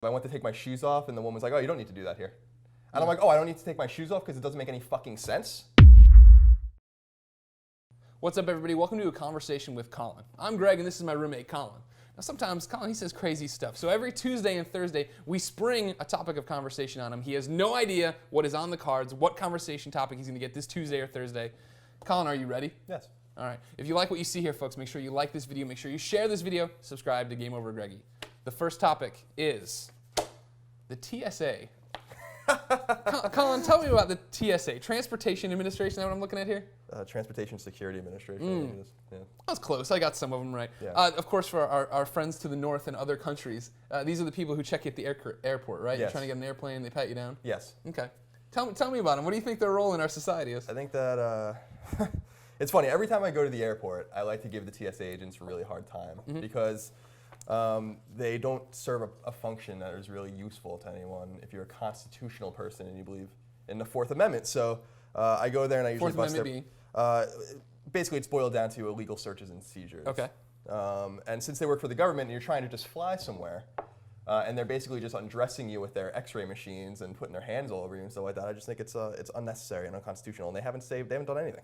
I went to take my shoes off, and the woman was like, "Oh, you don't need to do that here." And I'm like, "Oh, I don't need to take my shoes off because it doesn't make any fucking sense." What's up, everybody? Welcome to a conversation with Colin. I'm Greg, and this is my roommate, Colin. Now, sometimes Colin, he says crazy stuff. So every Tuesday and Thursday, we spring a topic of conversation on him. He has no idea what is on the cards, what conversation topic he's going to get this Tuesday or Thursday. Colin, are you ready? Yes. All right. If you like what you see here, folks, make sure you like this video. Make sure you share this video. Subscribe to Game Over Greggy. The first topic is the TSA. Colin, tell me about the TSA, Transportation Administration. Is that what I'm looking at here? Transportation Security Administration. Yeah. I was close. I got some of them right. Yeah. Of course, for our friends to the north and other countries, these are the people who check you at the airport, right? Yes. You're trying to get an airplane, they pat you down? Yes. Okay. Tell me about them. What do you think their role in our society is? I think that it's funny. Every time I go to the airport, I like to give the TSA agents a really hard time because they don't serve a function that is really useful to anyone if you're a constitutional person and you believe in the Fourth Amendment. So I go there and I usually Fourth bust Amendment basically, it's boiled down to illegal searches and seizures. Okay. And since they work for the government and you're trying to just fly somewhere, and they're basically just undressing you with their X-ray machines and putting their hands all over you and stuff like that, I just think it's unnecessary and unconstitutional. And they haven't done anything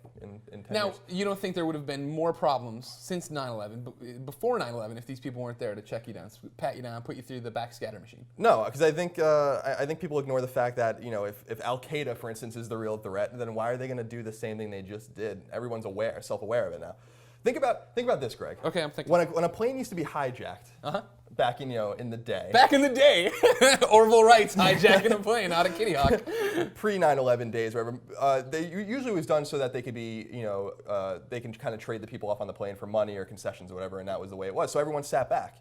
in 10 Now, years. you don't think there would have been more problems since 9/11, before 9/11, if these people weren't there to check you down, pat you down, put you through the backscatter machine? No, because I think people ignore the fact that if Al Qaeda, for instance, is the real threat, then why are they going to do the same thing they just did? Everyone's self-aware of it now. Think about this, Greg. Okay, I'm thinking. When a plane used to be hijacked back in the day. Back in the day, Orville Wright's hijacking a plane out of Kitty Hawk. Pre 9/11 days, whatever. They usually was done so that they could be, they can kind of trade the people off on the plane for money or concessions or whatever, and that was the way it was. So everyone sat back.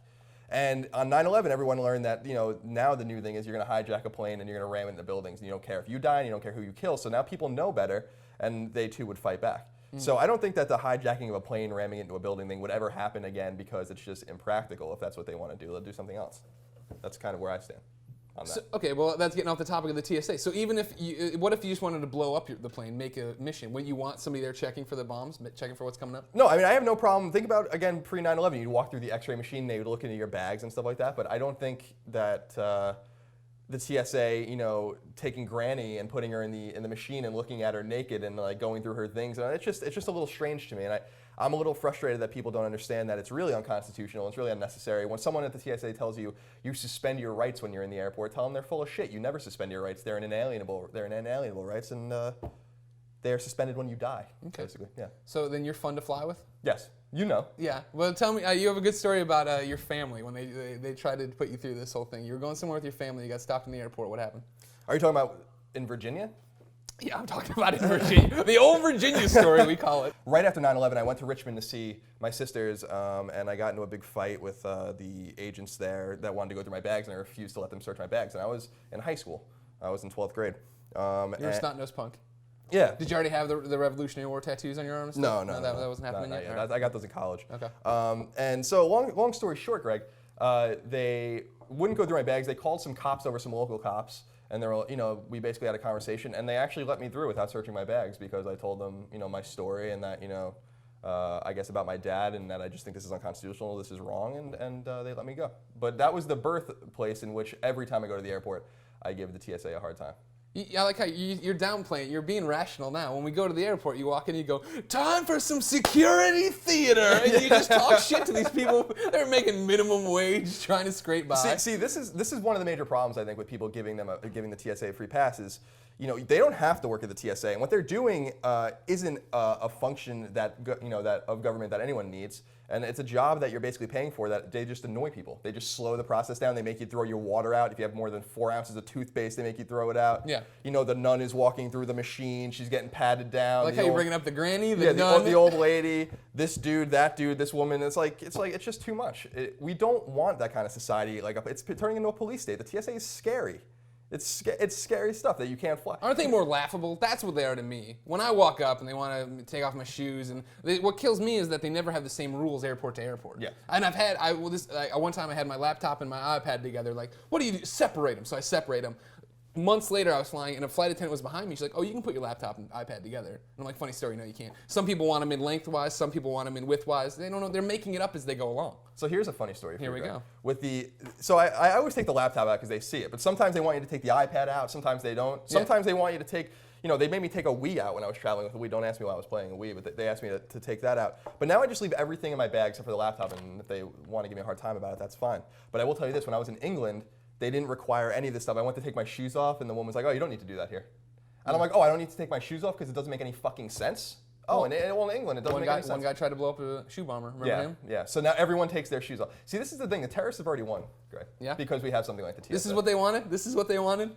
And on 9/11, everyone learned that, now the new thing is you're going to hijack a plane and you're going to ram it into buildings, and you don't care if you die and you don't care who you kill. So now people know better, and they too would fight back. So I don't think that the hijacking of a plane, ramming it into a building thing would ever happen again because it's just impractical. If that's what they want to do, they'll do something else. That's kind of where I stand on that. So, okay, well, that's getting off the topic of the TSA. So even if what if you just wanted to blow up the plane, make a mission? Wouldn't you want somebody there checking for the bombs, checking for what's coming up? No, I mean, I have no problem. Think about, again, pre 9/11, you'd walk through the X-ray machine, they would look into your bags and stuff like that. But I don't think that the TSA, taking Granny and putting her in the machine and looking at her naked and like going through her things, and it's just a little strange to me. And I'm a little frustrated that people don't understand that it's really unconstitutional. It's really unnecessary. When someone at the TSA tells you you suspend your rights when you're in the airport, tell them they're full of shit. You never suspend your rights. They're inalienable rights, and they're suspended when you die. Okay. Basically, yeah. So then you're fun to fly with? Yes. You know. Yeah. Well, tell me, you have a good story about your family when they tried to put you through this whole thing. You were going somewhere with your family. You got stopped in the airport. What happened? Are you talking about in Virginia? Yeah, I'm talking about in Virginia. The old Virginia story, we call it. Right after 9/11, I went to Richmond to see my sisters, and I got into a big fight with the agents there that wanted to go through my bags, and I refused to let them search my bags. And I was in high school. I was in 12th grade. You were a snot-nosed punk. Yeah. Did you already have the Revolutionary War tattoos on your arms? No. That wasn't happening yet? Right. I got those in college. Okay. And so, long story short, Greg, they wouldn't go through my bags. They called some cops over, some local cops, and they were, we basically had a conversation, and they actually let me through without searching my bags because I told them, my story and that, I guess about my dad and that I just think this is unconstitutional, this is wrong, and they let me go. But that was the birthplace in which every time I go to the airport, I give the TSA a hard time. I like how you're downplaying. You're being rational now. When we go to the airport, you walk in and you go, "Time for some security theater," and you just talk shit to these people. They're making minimum wage, trying to scrape by. See, this is one of the major problems I think with people giving the TSA a free pass is, they don't have to work at the TSA, and what they're doing isn't a function that of government that anyone needs. And it's a job that you're basically paying for that they just annoy people. They just slow the process down. They make you throw your water out. If you have more than 4 ounces of toothpaste, they make you throw it out. Yeah. The nun is walking through the machine. She's getting patted down. Like how you're bringing up the granny, the nun. The old lady, this dude, that dude, this woman. It's just too much. We don't want that kind of society. It's turning into a police state. The TSA is scary. It's scary stuff that you can't fly. Aren't they more laughable? That's what they are to me. When I walk up and they want to take off my shoes, and what kills me is that they never have the same rules airport to airport. Yeah. And one time I had my laptop and my iPad together. Like, what do you do? Separate them. So I separate them. Months later, I was flying, and a flight attendant was behind me. She's like, "Oh, you can put your laptop and iPad together." And I'm like, "Funny story, no, you can't." Some people want them in lengthwise, some people want them in widthwise. They don't know. They're making it up as they go along. So here's a funny story. Here we go. So I always take the laptop out because they see it, but sometimes they want you to take the iPad out. Sometimes they don't. Sometimes they want you to take. They made me take a Wii out when I was traveling with the Wii. Don't ask me why I was playing a Wii, but they asked me to take that out. But now I just leave everything in my bag except for the laptop, and if they want to give me a hard time about it, that's fine. But I will tell you this: when I was in England, they didn't require any of this stuff. I went to take my shoes off, and the woman was like, "Oh, you don't need to do that here." And I'm like, "Oh, I don't need to take my shoes off because it doesn't make any fucking sense." Oh, in England, it doesn't make any sense. One guy tried to blow up a shoe bomber. Remember him? Yeah. So now everyone takes their shoes off. See, this is the thing. The terrorists have already won, Greg. Yeah. Because we have something like the TSA. This is what they wanted? This is what they wanted?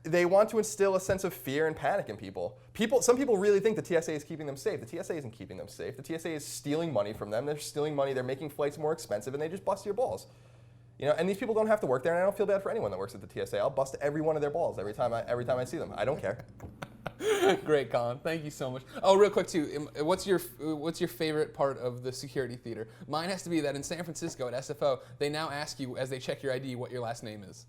They want to instill a sense of fear and panic in people. Some people really think the TSA is keeping them safe. The TSA isn't keeping them safe. The TSA is stealing money from them. They're stealing money. They're making flights more expensive, and they just bust your balls. And these people don't have to work there, and I don't feel bad for anyone that works at the TSA. I'll bust every one of their balls every time I see them. I don't care. Great, Colin. Thank you so much. Oh, real quick too. What's your favorite part of the security theater? Mine has to be that in San Francisco at SFO, they now ask you as they check your ID what your last name is.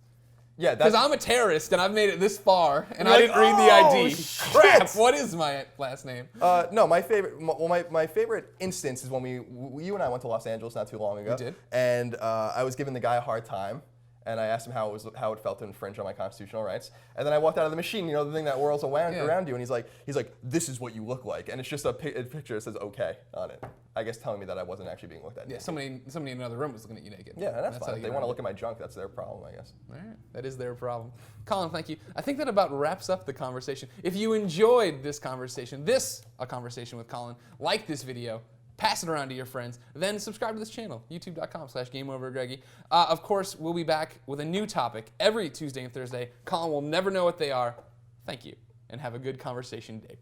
Yeah, because I'm a terrorist and I've made it this far and I like, didn't read the ID. Shit. Crap! What is my last name? No, my favorite instance is when you and I went to Los Angeles not too long ago. We did. And I was giving the guy a hard time. And I asked him how it felt to infringe on my constitutional rights. And then I walked out of the machine, the thing that whirls around you, and he's like, "This is what you look like," and it's just a picture that says "okay" on it. I guess telling me that I wasn't actually being looked at. Yeah, somebody in another room was looking at you naked. Yeah, and that's fine. If they want to look at my junk, that's their problem, I guess. All right, that is their problem. Colin, thank you. I think that about wraps up the conversation. If you enjoyed this conversation, a conversation with Colin, like this video, pass it around to your friends, then subscribe to this channel, youtube.com/GameOverGreggy. Of course, we'll be back with a new topic every Tuesday and Thursday. Colin will never know what they are. Thank you, and have a good conversation day.